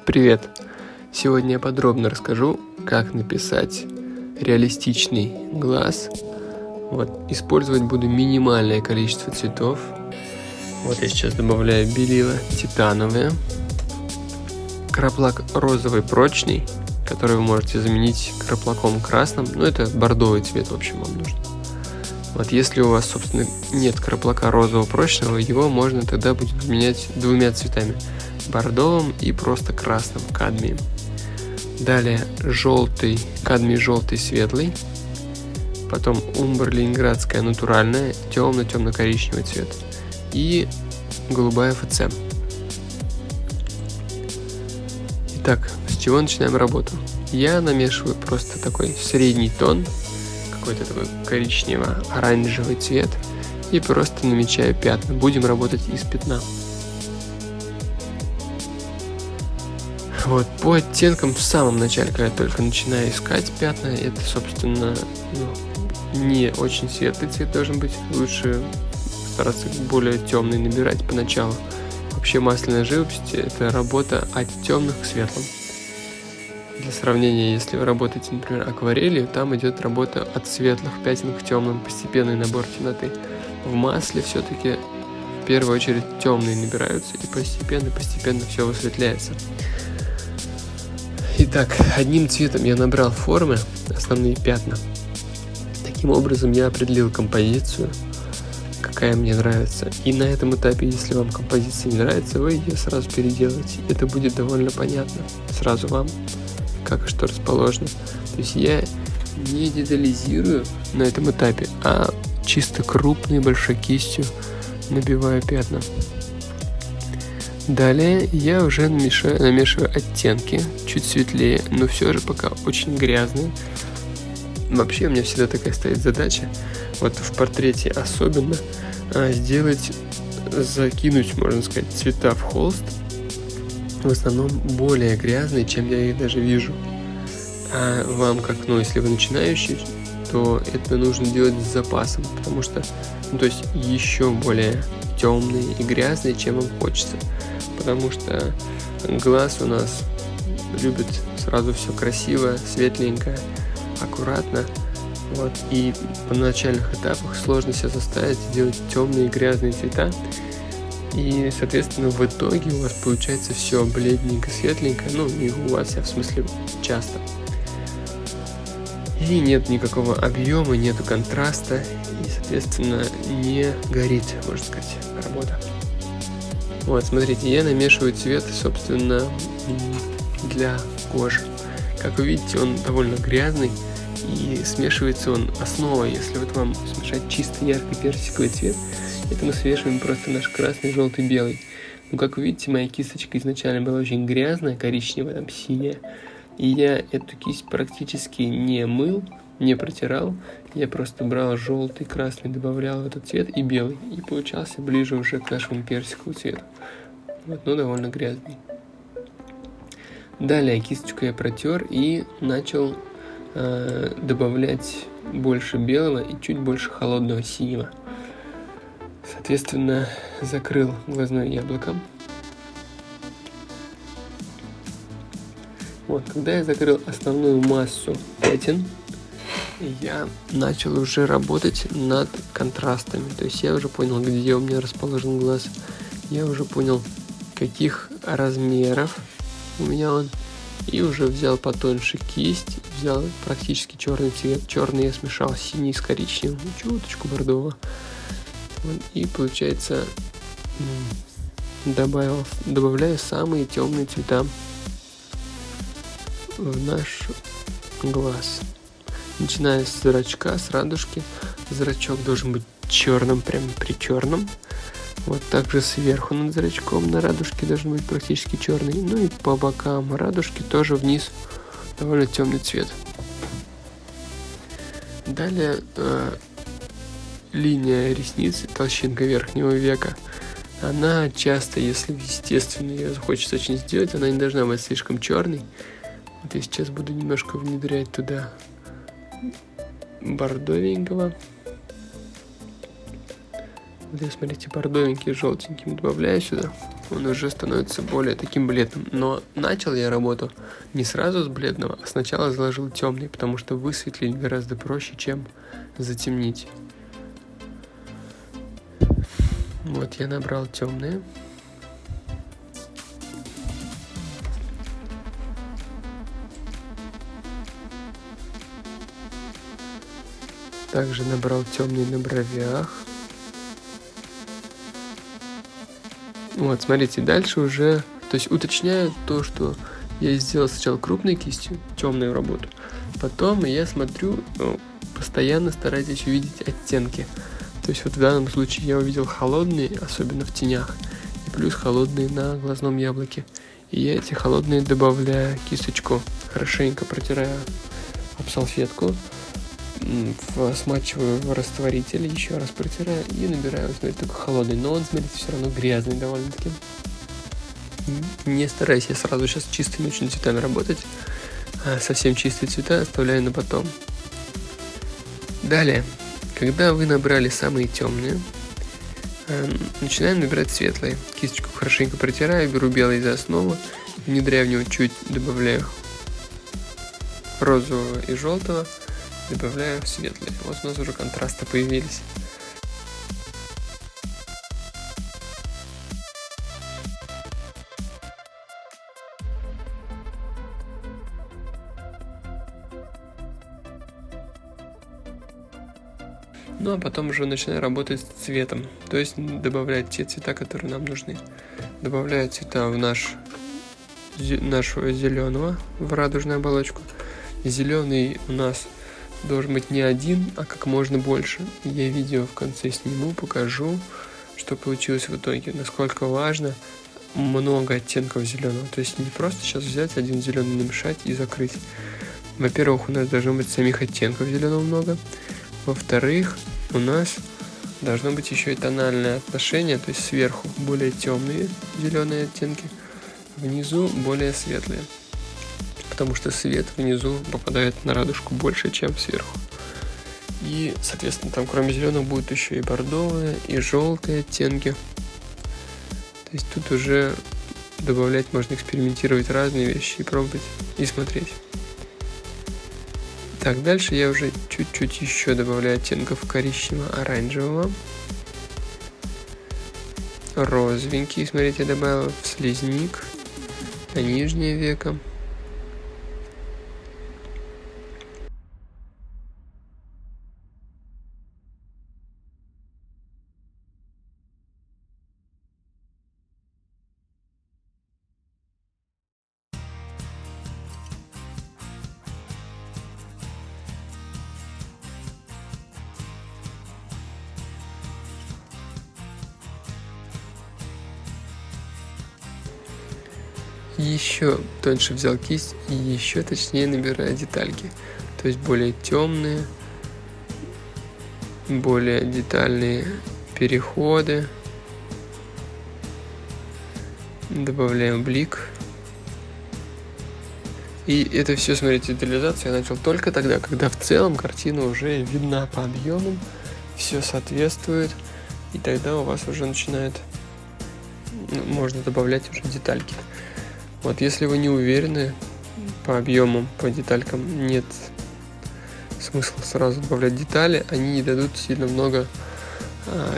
Привет! Сегодня я подробно расскажу, как написать реалистичный глаз. Использовать буду минимальное количество цветов. Я сейчас добавляю белила титановое, краплак розовый прочный, который вы можете заменить краплаком красным, это бордовый цвет, в общем, вам нужен. Если у вас, собственно, нет краплака розового прочного, его можно тогда будет заменять двумя цветами: бордовым и просто красным, кадмием. Далее желтый, кадмий желтый светлый, потом умбра ленинградская натуральная, темно-темно-коричневый цвет, и голубая ФЦ. Итак, с чего начинаем работу? Я намешиваю просто такой средний тон, какой-то такой коричнево-оранжевый цвет, и просто намечаю пятна. Будем работать из пятна. По оттенкам в самом начале, когда я только начинаю искать пятна, это, собственно, не очень светлый цвет должен быть. Лучше стараться более темный набирать поначалу. Вообще масляная живопись — это работа от темных к светлым. Для сравнения, если вы работаете, например, акварелью, там идет работа от светлых пятен к темным, постепенный набор темноты. В масле все-таки в первую очередь темные набираются, и постепенно все высветляется. Итак, одним цветом я набрал формы, основные пятна. Таким образом я определил композицию, какая мне нравится. И на этом этапе, если вам композиция не нравится, вы ее сразу переделаете. Это будет довольно понятно сразу вам, как и что расположено. То есть я не детализирую на этом этапе, а чисто крупной большой кистью набиваю пятна. Далее я уже намешиваю оттенки, чуть светлее, но все же пока очень грязные. Вообще у меня всегда такая стоит задача, в портрете особенно, закинуть, можно сказать, цвета в холст, в основном более грязные, чем я их даже вижу. А вам, если вы начинающий, то это нужно делать с запасом, потому что, еще более темные и грязные, чем вам хочется. Потому что глаз у нас любит сразу все красиво, светленькое, аккуратно. И по начальных этапах сложно себя заставить делать темные и грязные цвета. И, соответственно, в итоге у вас получается все бледненько, светленько. Не у вас, в смысле, часто. И нет никакого объема, нету контраста. И, соответственно, не горит, можно сказать, работа. Смотрите, я намешиваю цвет, собственно, для кожи. Как вы видите, он довольно грязный. И смешивается он основой. Если вам смешать чисто яркий персиковый цвет, это мы смешиваем просто наш красный, желтый, белый. Как вы видите, моя кисточка изначально была очень грязная, коричневая, синяя. И я эту кисть практически не мыл, не протирал. Я просто брал желтый, красный, добавлял в этот цвет и белый. И получался ближе уже к нашему персиковому цвету. Но довольно грязный. Далее кисточку я протер и начал добавлять больше белого и чуть больше холодного синего. Соответственно, закрыл глазное яблоко. Когда я закрыл основную массу пятен, я начал уже работать над контрастами. То есть я уже понял, где у меня расположен глаз. Я уже понял, каких размеров у меня он. И уже взял потоньше кисть, взял практически черный цвет. Черный я смешал синий с коричневым, чуточку бордового. И получается добавляю самые темные цвета в наш глаз. Начиная с зрачка, с радужки. Зрачок должен быть черным, прям причерным. Также сверху над зрачком на радужке должен быть практически черный. И по бокам радужки тоже вниз довольно темный цвет. Далее линия ресниц, толщинка верхнего века. Она часто, если естественно ее хочется очень сделать, она не должна быть слишком черной. Я сейчас буду немножко внедрять туда бордовенького. Смотрите, бордовенький, желтеньким добавляю сюда. он уже становится более таким бледным. Но начал я работу не сразу с бледного, а сначала заложил темный, потому что высветлить гораздо проще, чем затемнить. Вот я набрал темные. Также набрал темный на бровях. Вот, смотрите, дальше уже, то есть уточняю то, что я сделал сначала крупной кистью, темную работу. Потом я смотрю, постоянно старайтесь увидеть оттенки. То есть вот в данном случае я увидел холодные, особенно в тенях, и плюс холодные на глазном яблоке. И я эти холодные добавляю кисточку, хорошенько протираю об салфетку, смачиваю в растворителе, еще раз протираю и набираю, смотрите, только холодный, но он, смотрите, все равно грязный довольно-таки. Не стараюсь я сразу сейчас чистыми очень цветами работать, а совсем чистые цвета оставляю на потом. Далее, когда вы набрали самые темные, начинаем набирать светлые. Кисточку хорошенько протираю, беру белый за основу, внедряю в него чуть, добавляю розового и желтого, добавляю светлые. Вот у нас уже контрасты появились. Ну а потом уже начинаю работать с цветом, то есть добавлять те цвета, которые нам нужны. Добавляю цвета в нашего зеленого в радужную оболочку. Зеленый у нас должен быть не один, а как можно больше. Я видео в конце сниму, покажу, что получилось в итоге, насколько важно много оттенков зеленого. То есть не просто сейчас взять один зеленый, намешать и закрыть. Во-первых, у нас должно быть самих оттенков зеленого много. Во-вторых, у нас должно быть еще и тональное отношение, то есть сверху более темные зеленые оттенки, внизу более светлые. Потому что свет внизу попадает на радужку больше, чем сверху. И, соответственно, там кроме зеленого будут еще и бордовые, и желтые оттенки. То есть тут уже добавлять можно, экспериментировать разные вещи и пробовать, и смотреть. Так, дальше я уже чуть-чуть еще добавляю оттенков коричнево-оранжевого. Розовенький, смотрите, добавил в слизник, на нижнее веко. Еще тоньше взял кисть и еще точнее набираю детальки. То есть более темные, более детальные переходы. Добавляем блик. И это все, смотрите, детализацию я начал только тогда, когда в целом картина уже видна по объемам, все соответствует, и тогда у вас уже начинает, можно добавлять уже детальки. Вот если вы не уверены по объемам, по деталькам, нет смысла сразу добавлять детали, они не дадут сильно много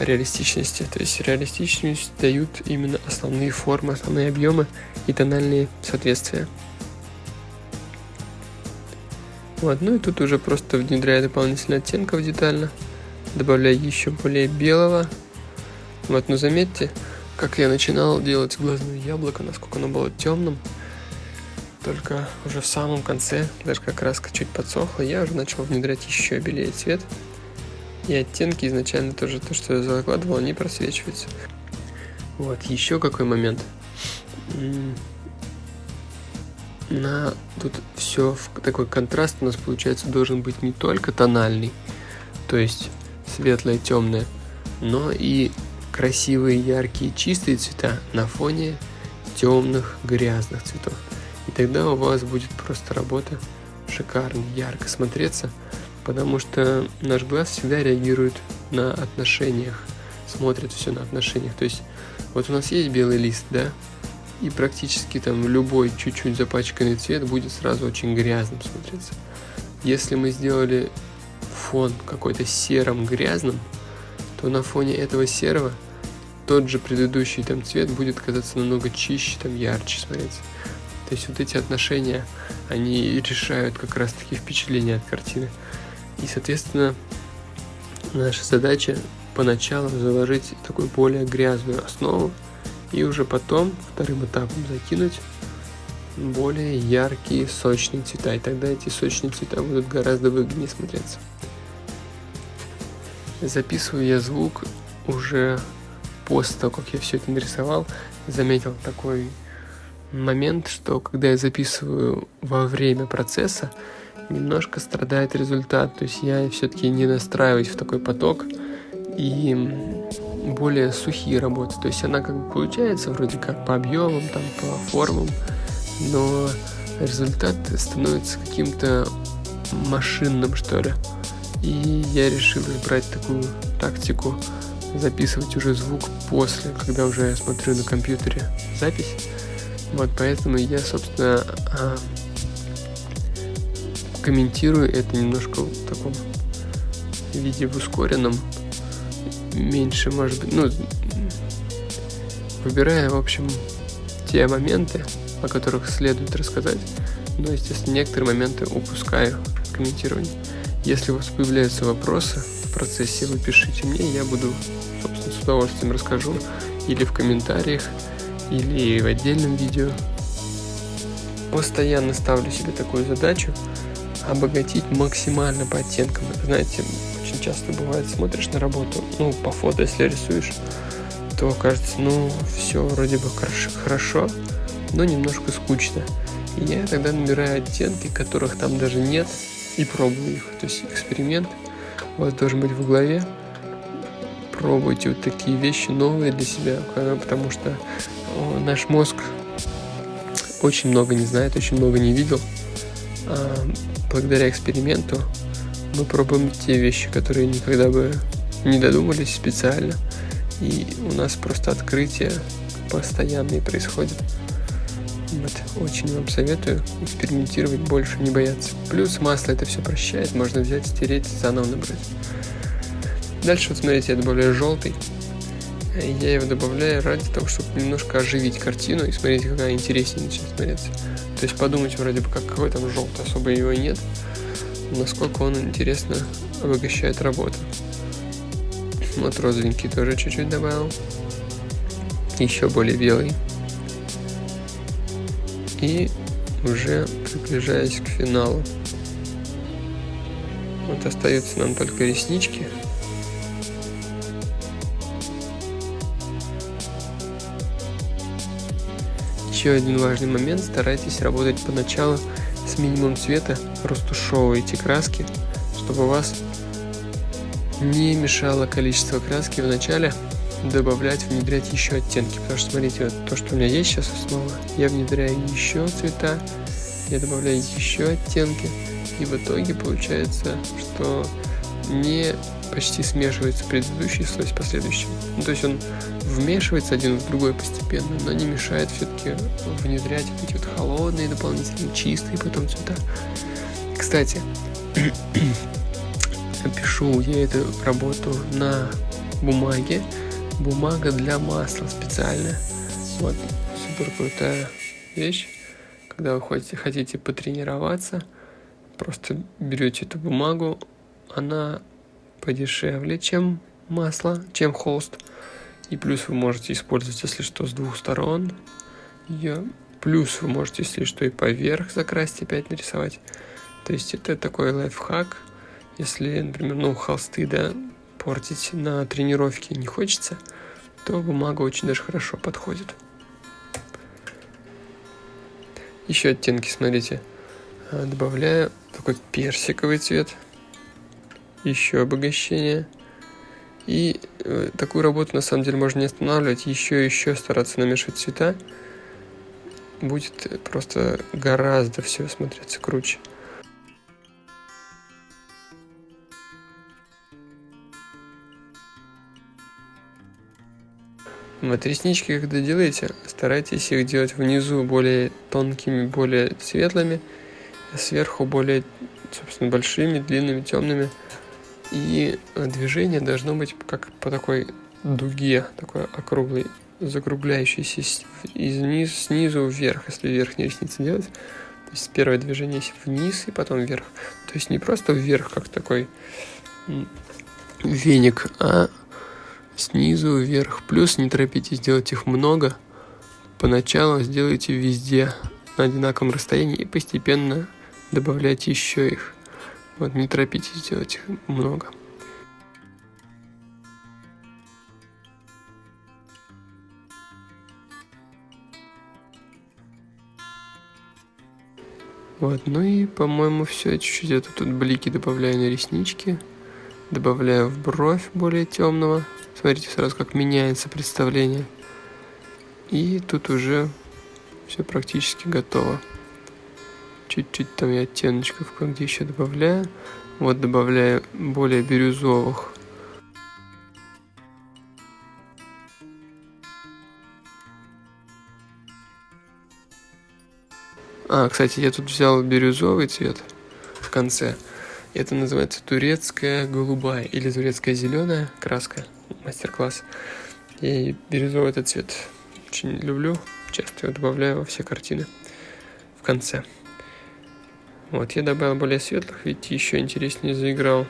реалистичности. То есть реалистичность дают именно основные формы, основные объемы и тональные соответствия. Вот, ну и тут уже просто внедряю дополнительно оттенков детально, добавляю еще более белого. Вот, но заметьте, как я начинал делать глазное яблоко, насколько оно было темным. Только уже в самом конце, даже как краска чуть подсохла, я уже начал внедрять еще белее цвет. И оттенки изначально тоже, то, что я закладывал, не просвечиваются. Вот, еще какой момент. Тут все такой контраст у нас получается должен быть не только тональный, то есть светлое, темное, но и красивые, яркие, чистые цвета на фоне темных, грязных цветов. И тогда у вас будет просто работа шикарно, ярко смотреться, потому что наш глаз всегда реагирует на отношениях смотрит все на отношениях. То есть вот у нас есть белый лист, да, и практически там любой чуть-чуть запачканный цвет будет сразу очень грязным смотреться. Если мы сделали фон какой-то серым грязным, то на фоне этого серого тот же предыдущий там цвет будет казаться намного чище, там ярче смотреться. То есть вот эти отношения, они решают как раз таки впечатление от картины. И, соответственно, наша задача поначалу заложить такую более грязную основу и уже потом вторым этапом закинуть более яркие, сочные цвета. И тогда эти сочные цвета будут гораздо выгоднее смотреться. Записываю я звук уже после того, как я все это нарисовал. Заметил такой момент, что когда я записываю во время процесса, немножко страдает результат. То есть я все-таки не настраиваюсь в такой поток и более сухие работы. То есть она как бы получается вроде как по объемам, там, по формам, но результат становится каким-то машинным, что ли. И я решил избрать такую тактику, записывать уже звук после, когда уже я смотрю на компьютере запись. Вот поэтому я, собственно, комментирую это немножко в таком виде, в ускоренном, меньше, может быть, выбирая, в общем, те моменты, о которых следует рассказать, но, естественно, некоторые моменты упускаю в комментировании. Если у вас появляются вопросы в процессе, вы пишите мне, я буду, собственно, с удовольствием расскажу или в комментариях, или в отдельном видео. Постоянно ставлю себе такую задачу обогатить максимально по оттенкам. Знаете, очень часто бывает, смотришь на работу, по фото, если рисуешь, то кажется, все вроде бы хорошо, но немножко скучно. И я тогда набираю оттенки, которых там даже нет, и пробую их. То есть эксперимент у вас должен быть в голове. Пробуйте вот такие вещи новые для себя, потому что наш мозг очень много не знает, очень много не видел. Благодаря эксперименту мы пробуем те вещи, которые никогда бы не додумались специально. И у нас просто открытие постоянные происходит. Вот, очень вам советую экспериментировать, больше не бояться. Плюс масло это все прощает, можно взять, стереть, заново набрать. Дальше, вот смотрите, я добавляю желтый. Я его добавляю ради того, чтобы немножко оживить картину и смотрите, какая интереснее начнет смотреться. То есть подумать вроде бы, какой там желтый, особо его и нет, насколько он интересно обогащает работу. Вот розовенький тоже чуть-чуть добавил. Еще более белый. И уже приближаясь к финалу. Вот остаются нам только реснички. Еще один важный момент. Старайтесь работать поначалу с минимумом цвета. Растушевывайте краски, чтобы у вас не мешало количество краски в начале добавлять, внедрять еще оттенки. Потому что, смотрите, вот то, что у меня есть сейчас основа, я внедряю еще цвета, я добавляю еще оттенки, и в итоге получается, что не почти смешивается предыдущий слой с последующим. То есть он вмешивается один в другой постепенно, но не мешает все-таки внедрять вот эти вот холодные, дополнительные, чистые потом цвета. Кстати, пишу я эту работу на бумаге. Бумага для масла специальная. Вот, супер крутая вещь. Когда вы хотите потренироваться, просто берете эту бумагу, она подешевле, чем масло, чем холст. И плюс вы можете использовать, если что, с двух сторон ее. Плюс вы можете, если что, и поверх закрасить, опять нарисовать. То есть это такой лайфхак. Если, например, холсты, портить на тренировке не хочется, то бумага очень даже хорошо подходит. Еще оттенки, смотрите. Добавляю такой персиковый цвет. Еще обогащение. И такую работу на самом деле можно не останавливать. Еще стараться намешивать цвета. Будет просто гораздо все смотреться круче. Вот реснички, когда делаете, старайтесь их делать внизу более тонкими, более светлыми, а сверху более, собственно, большими, длинными, темными. И движение должно быть как по такой дуге, такой округлой, закругляющейся снизу вверх, если верхние ресницы делать. То есть первое движение вниз и потом вверх. То есть не просто вверх, как такой веник, а снизу вверх. Плюс не торопитесь делать их много. Поначалу сделайте везде на одинаковом расстоянии и постепенно добавляйте еще их. Вот не торопитесь делать их много. Вот, ну и, по-моему, все. Чуть-чуть я тут блики добавляю на реснички. Добавляю в бровь более темного. Смотрите сразу, как меняется представление. И тут уже все практически готово. Чуть-чуть там я оттеночков кое-где еще добавляю. Вот добавляю более бирюзовых. Кстати, я тут взял бирюзовый цвет в конце. Это называется турецкая голубая или турецкая зеленая краска. Мастер-класс. И бирюзовый этот цвет очень люблю. Часто его добавляю во все картины в конце. Вот, я добавил более светлых, видите, еще интереснее заиграл.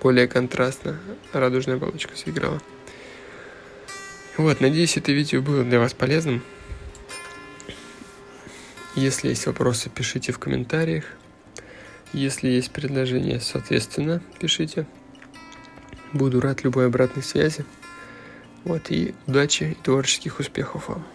Более контрастно. Радужная оболочка заиграла. Вот, надеюсь, это видео было для вас полезным. Если есть вопросы, пишите в комментариях. Если есть предложения, соответственно, пишите. Буду рад любой обратной связи. Вот, и удачи и творческих успехов вам.